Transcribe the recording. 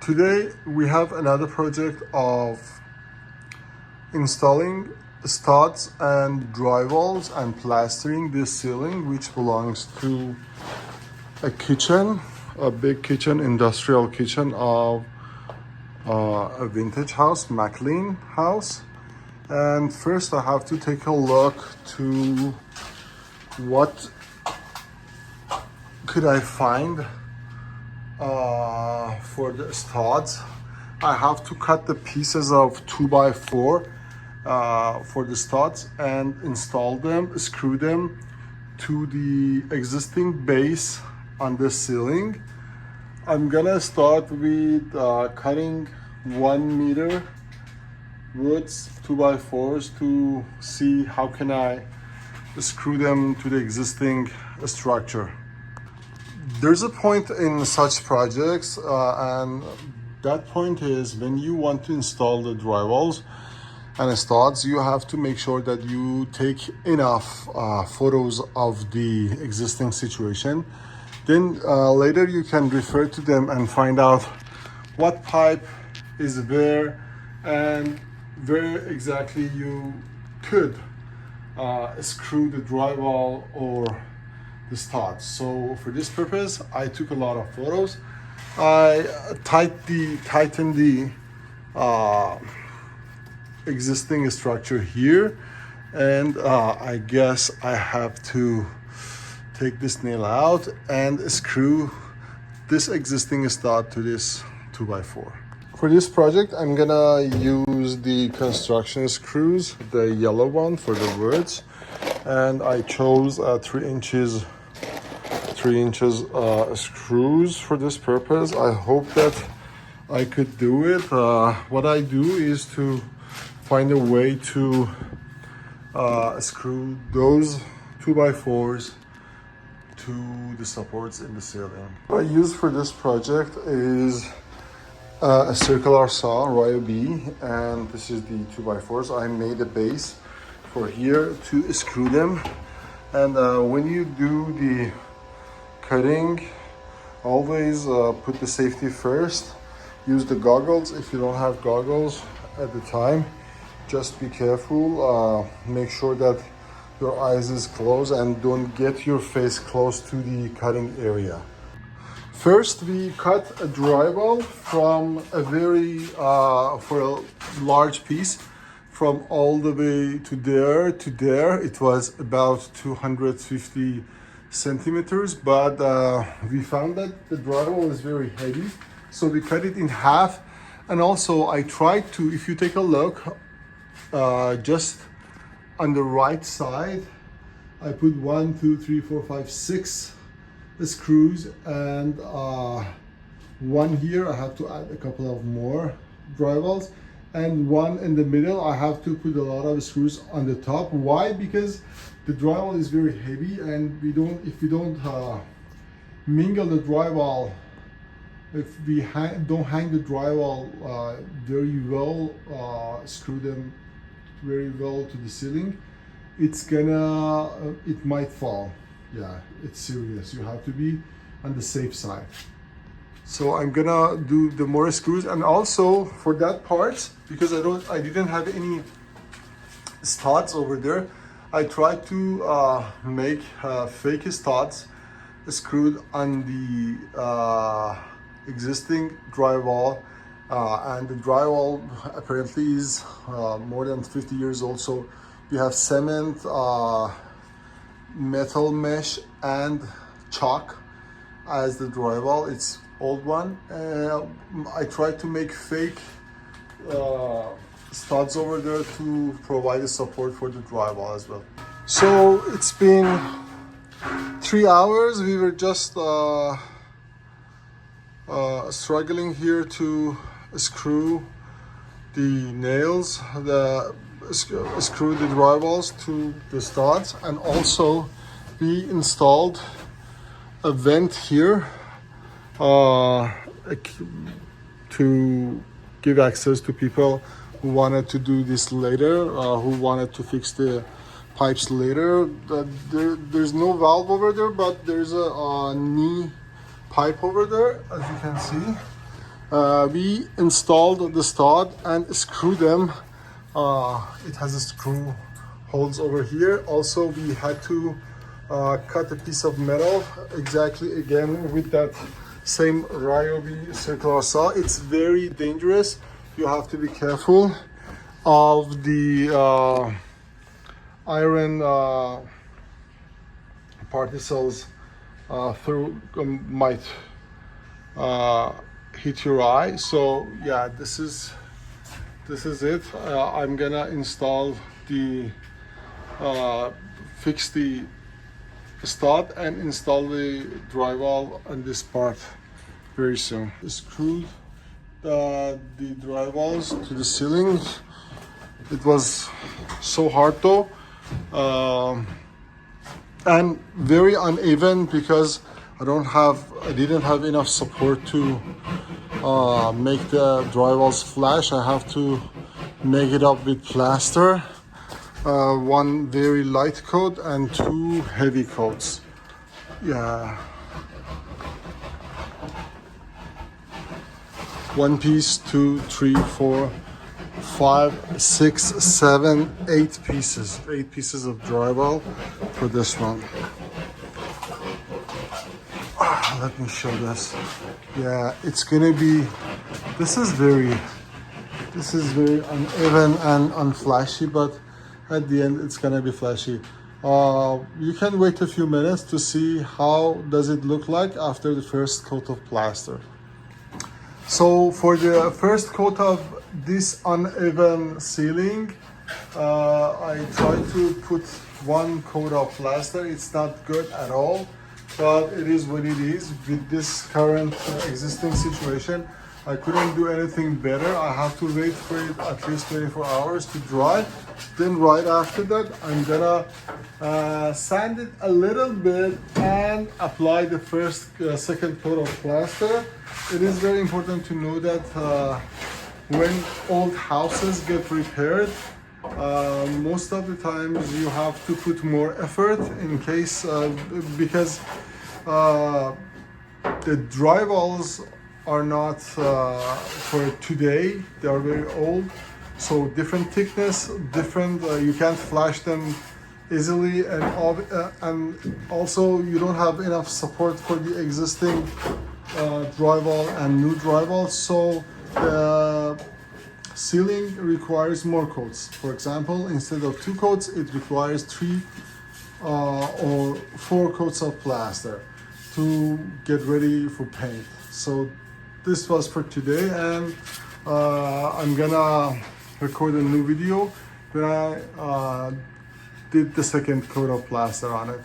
Today we have another project of installing studs and drywalls and plastering this ceiling, which belongs to a kitchen, a big kitchen, industrial kitchen of a vintage house, McLean house. And first I have to take a look to what could I find for the studs. I have to cut the pieces of 2x4 for the studs and install them, screw them to the existing base on the ceiling. I'm gonna start with cutting 1 meter woods 2x4s to see how can I screw them to the existing structure. There's a point in such projects and that point is when you want to install the drywalls and studs, you have to make sure that you take enough photos of the existing situation. Then later you can refer to them and find out what pipe is where and where exactly you could screw the drywall or the studs. So for this purpose, I took a lot of photos. I tightened the existing structure here, and I guess I have to take this nail out and screw this existing stud to this 2x4. For this project, I'm gonna use the construction screws, the yellow one for the words, and I chose 3 inches screws for this purpose. I hope that I could do it. What I do is to find a way to screw those 2x4s to the supports in the ceiling. What I use for this project is a circular saw, Royo B, and this is the 2x4s. I made a base for here to screw them, and when you do the cutting, always put the safety first. Use the goggles. If you don't have goggles at the time, just be careful. Make sure that your eyes is closed and don't get your face close to the cutting area. First, we cut a drywall from a very for a large piece, from all the way to there. It was about 250 centimeters, but we found that the drywall is very heavy, so we cut it in half. And also I tried to, if you take a look, just on the right side, I put 1, 2, 3, 4, 5, 6 screws, and one here I have to add a couple of more drywalls, and one in the middle I have to put a lot of screws on the top. Why? Because the drywall is very heavy, and if we don't mingle the drywall, if we don't hang the drywall very well, screw them very well to the ceiling, it might fall. Yeah, it's serious. You have to be on the safe side. So I'm gonna do the more screws, and also for that part, because I didn't have any studs over there, I tried to make fake studs screwed on the existing drywall, and the drywall apparently is more than 50 years old. So we have cement, metal mesh, and chalk as the drywall. It's old one. I tried to make fake studs over there to provide a support for the drywall as well. So it's been 3 hours. We were just struggling here to screw the nails, screw the drywalls to the studs, and also we installed a vent here to give access to people who wanted to do this later, who wanted to fix the pipes later. There's no valve over there, but there's a knee pipe over there, as you can see. We installed the stud and screw them. It has a screw holes over here. Also, we had to cut a piece of metal exactly again with that same Ryobi circular saw. It's very dangerous. You have to be careful of the iron particles through might hit your eye. So yeah, this is it. I'm gonna install the fix the stud and install the drywall on this part very soon. Screwed the drywalls to the ceiling. It was so hard though, and very uneven because I didn't have enough support to make the drywalls flash. I have to make it up with plaster, one very light coat and two heavy coats. Yeah, one piece, 2, 3, 4, 5, 6, 7, 8 pieces. 8 pieces of drywall for this one. Let me show this. Yeah, it's gonna be. This is very uneven and unflashy, but at the end it's gonna be flashy. You can wait a few minutes to see how does it look like after the first coat of plaster. So for the first coat of this uneven ceiling, I tried to put one coat of plaster. It's not good at all, but it is what it is. With this current existing situation, I couldn't do anything better. I have to wait for it at least 24 hours to dry. Then right after that, I'm gonna sand it a little bit and apply the second coat of plaster. It is very important to know that when old houses get repaired, most of the times you have to put more effort in case because the drywalls are not for today. They are very old, so different thickness, different. You can't flash them easily, and also you don't have enough support for the existing drywall and new drywall. So the ceiling requires more coats. For example, instead of 2 coats, it requires 3 or 4 coats of plaster to get ready for paint. So this was for today, and I'm gonna record a new video when I did the second coat of plaster on it.